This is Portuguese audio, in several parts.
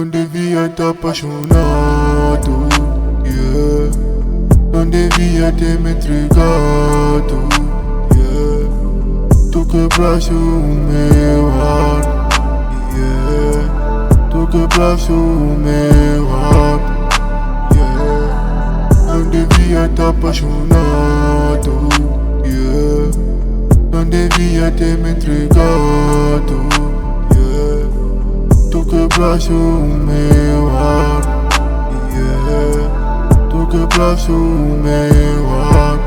Não devia tá apaixonado, yeah. Não devia ter me entregado, yeah. Tu quebraste o meu heart, yeah. Tu quebraste o meu heart, yeah. Não devia tá apaixonado, yeah. Não devia ter me entregado, yeah. Tu quebraste o meu heart, yeah. Tu quebraste o meu heart,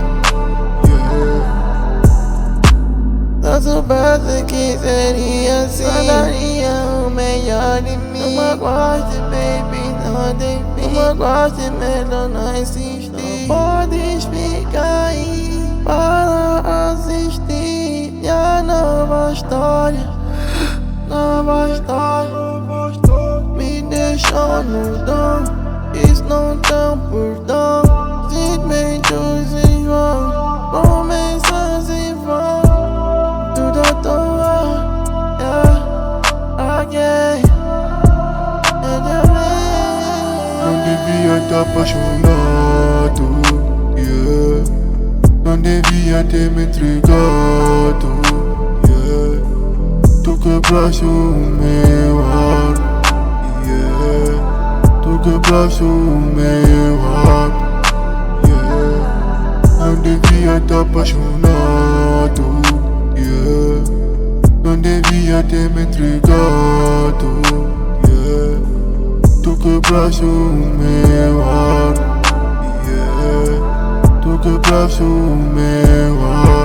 yeah. Se soubesse que seria assim, só daria o melhor de mim. Não magoaste, baby, não tem fim. Não magoaste, melhor não insistir. Não podes ficar aí para assistir minha nova história. Nova história. Me deixou no dom, isso não tem perdão. Sentimentos em vão, promessas em vão. Tudo à toa, yeah, again. Não devia tá apaixonado, yeah. Não devia ter me entregado, yeah. Tu quebraste o meu heart, yeah. Tu quebraste o meu heart, yeah. Não devia tá apaixonado, yeah. Não devia ter me entregado, yeah. Tu quebraste o meu heart, yeah. Tu quebraste o meu heart.